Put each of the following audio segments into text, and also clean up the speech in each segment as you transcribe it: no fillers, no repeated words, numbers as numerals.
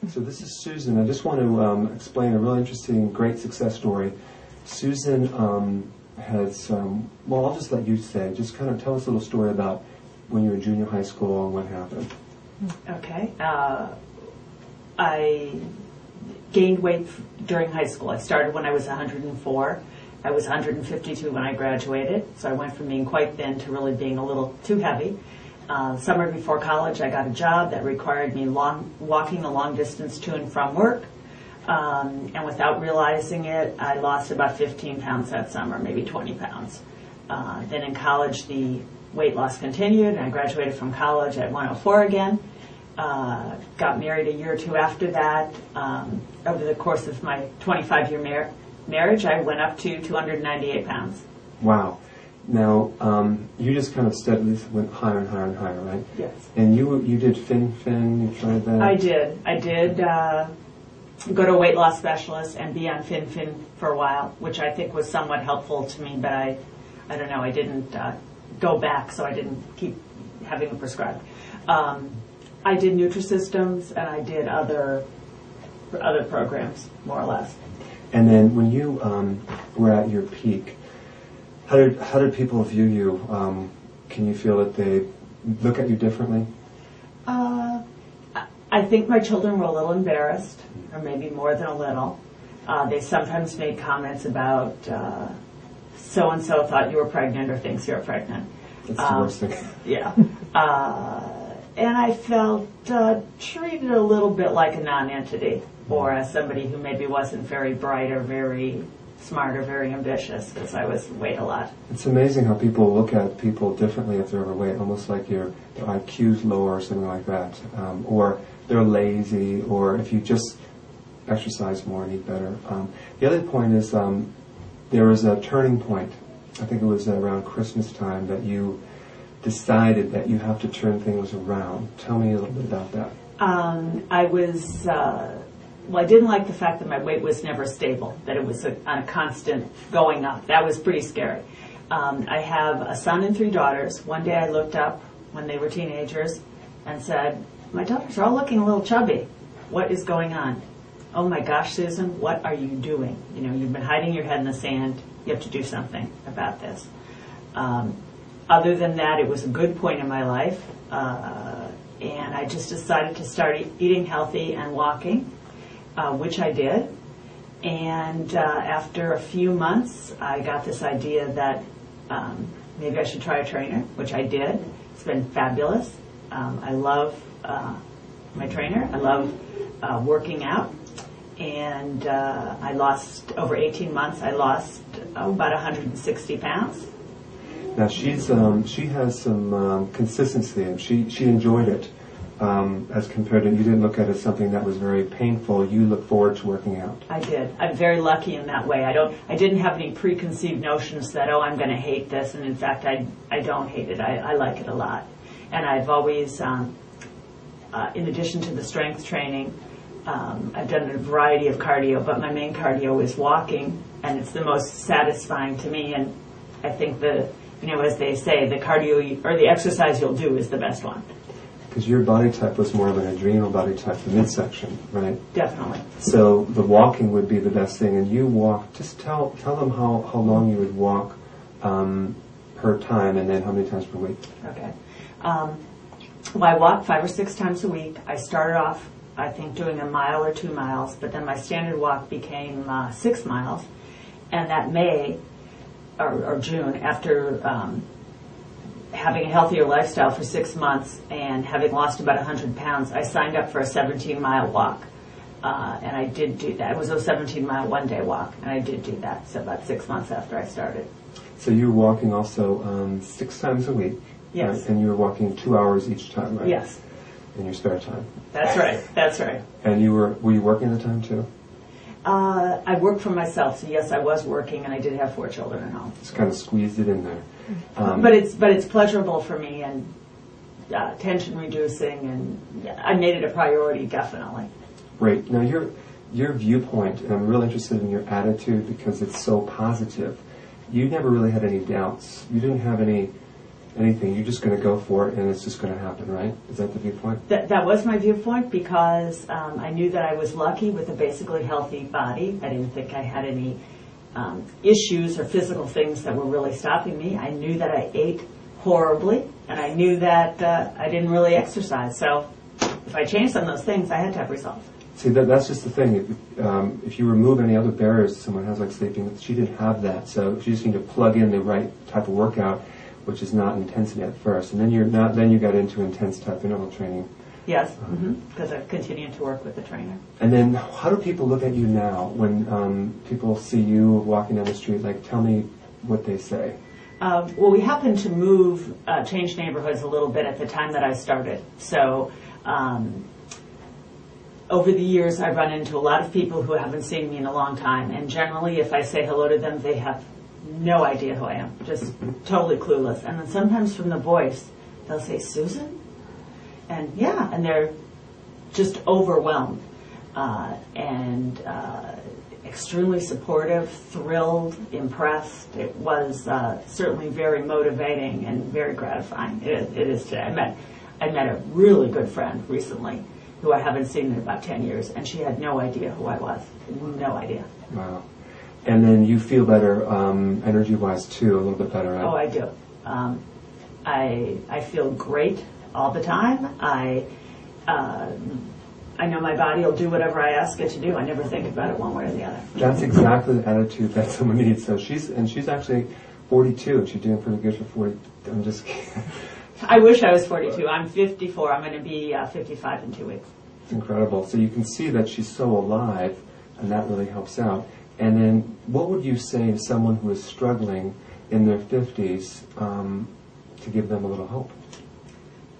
So this is Susan. I just want to explain a really interesting, great success story. Susan has, well, I'll just let you say, just kind of tell us a little story about when you were in junior high school and what happened. Okay. I gained weight during high school. I started when I was 104. I was 152 when I graduated, so I went from being quite thin to really being a little too heavy. Summer before college, I got a job that required me walking a long distance to and from work. And without realizing it, I lost about 15 pounds that summer, maybe 20 pounds. Then in college, the weight loss continued, and I graduated from college at 104 again. Got married a year or two after that. Over the course of my 25-year marriage, I went up to 298 pounds. Wow. Now, you just kind of steadily went higher and higher and higher, right? Yes. And you did FinFin, you tried that? I did go to a weight loss specialist and be on FinFin for a while, which I think was somewhat helpful to me, but I don't know, I didn't go back, so I didn't keep having it prescribed. I did Nutrisystems, and I did other programs, more or less. And then when you were at your peak, how did people view you? Can you feel that they look at you differently? I think my children were a little embarrassed, or maybe more than a little. They sometimes made comments about so-and-so thought you were pregnant or thinks you're pregnant. That's the worst thing. Yeah. And I felt treated a little bit like a non-entity, or as somebody who maybe wasn't very bright or very smart or very ambitious, because I was weight a lot. It's amazing how people look at people differently if they're overweight, almost like their IQ's lower or something like that, or they're lazy, or if you just exercise more and eat better. The other point is there was a turning point. I think it was around Christmas time that you decided that you have to turn things around. Tell me a little bit about that. I didn't like the fact that my weight was never stable, that it was on a constant going up. That was pretty scary. I have a son and 3 daughters. One day I looked up when they were teenagers and said, my daughters are all looking a little chubby. What is going on? Oh my gosh, Susan, what are you doing? You know, you've been hiding your head in the sand. You have to do something about this. Other than that, it was a good point in my life, and I just decided to start eating healthy and walking, which I did. And after a few months, I got this idea that maybe I should try a trainer, which I did. It's been fabulous. I love my trainer. I love working out. And I lost, over 18 months, I lost about 160 pounds. Now she has some consistency, and she enjoyed it as compared to, you didn't look at it as something that was very painful. You look forward to working out. I did. I'm very lucky in that way. I didn't have any preconceived notions that, oh, I'm going to hate this, and in fact I don't hate it. I like it a lot. And I've always, in addition to the strength training, I've done a variety of cardio, but my main cardio is walking, and it's the most satisfying to me. And I think as they say, the cardio or the exercise you'll do is the best one. Because your body type was more of an adrenal body type, the midsection, right? Definitely. So the walking would be the best thing. And you walk, just tell them how long you would walk per time, and then how many times per week. Okay. Well, I walk 5 or 6 times a week. I started off, I think, doing a mile or 2 miles, but then my standard walk became 6 miles. And that May or June, after having a healthier lifestyle for 6 months and having lost about 100 pounds, I signed up for a 17-mile walk. And I did do that. It was a 17-mile one-day walk, and I did do that. So about 6 months after I started. So you were walking also 6 times a week. Yes. Right? And you were walking 2 hours each time, right? Yes. In your spare time. That's right. That's right. And were you working at the time too? I worked for myself, so yes, I was working, and I did have 4 children at home. Just kind of squeezed it in there. But it's pleasurable for me, and tension reducing, and I made it a priority, definitely. Great. Now your viewpoint, and I'm really interested in your attitude because it's so positive. You never really had any doubts. You didn't have any anything. You're just going to go for it, and it's just going to happen, right? Is that the viewpoint? That was my viewpoint because I knew that I was lucky with a basically healthy body. I didn't think I had any issues or physical things that were really stopping me. I knew that I ate horribly, and I knew that I didn't really exercise. So if I changed some of those things, I had to have results. See, that's just the thing. If you remove any other barriers someone has, like sleeping, she didn't have that. So she just need to plug in the right type of workout, which is not intensity at first, and then you got into intense type interval training. Yes, because I've continued to work with the trainer. And then, how do people look at you now when people see you walking down the street? Like, tell me what they say. Well, we happened to change neighborhoods a little bit at the time that I started. So over the years, I've run into a lot of people who haven't seen me in a long time. And generally, if I say hello to them, they have no idea who I am, just totally clueless. And then sometimes from the voice, they'll say, Susan? And yeah, and they're just overwhelmed and extremely supportive, thrilled, impressed. It was certainly very motivating and very gratifying. It is today. I met a really good friend recently who I haven't seen in about 10 years, and she had no idea who I was. No idea. Wow. And then you feel better energy-wise, too, a little bit better, right? Oh, I do. I feel great all the time. I know my body will do whatever I ask it to do. I never think about it one way or the other. That's exactly the attitude that someone needs. So she's actually 42, and she's doing pretty good for 40. I'm just kidding. I wish I was 42. I'm 54. I'm going to be 55 in 2 weeks. It's incredible. So you can see that she's so alive, and that really helps out. And then what would you say to someone who is struggling in their 50s to give them a little hope?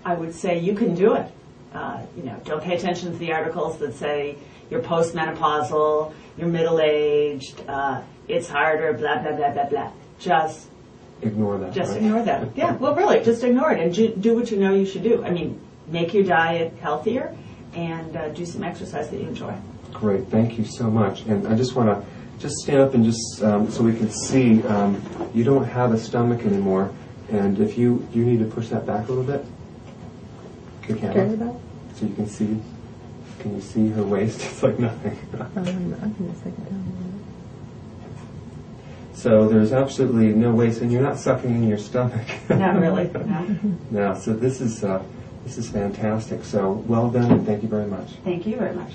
I would say you can do it. Don't pay attention to the articles that say you're postmenopausal, you're middle-aged, it's harder, blah, blah, blah, blah, blah. Just ignore that. Just right? ignore that. Yeah, well, really, just ignore it and do what you know you should do. I mean, make your diet healthier and do some exercise that you enjoy. Great. Thank you so much. And I just want to stand up and just so we can see you don't have a stomach anymore. And if you need to push that back a little bit. The camera. So you can see. Can you see her waist? It's like nothing. So there's absolutely no waste, and you're not sucking in your stomach. Not really. No. No. So this is fantastic. So well done, and thank you very much. Thank you very much.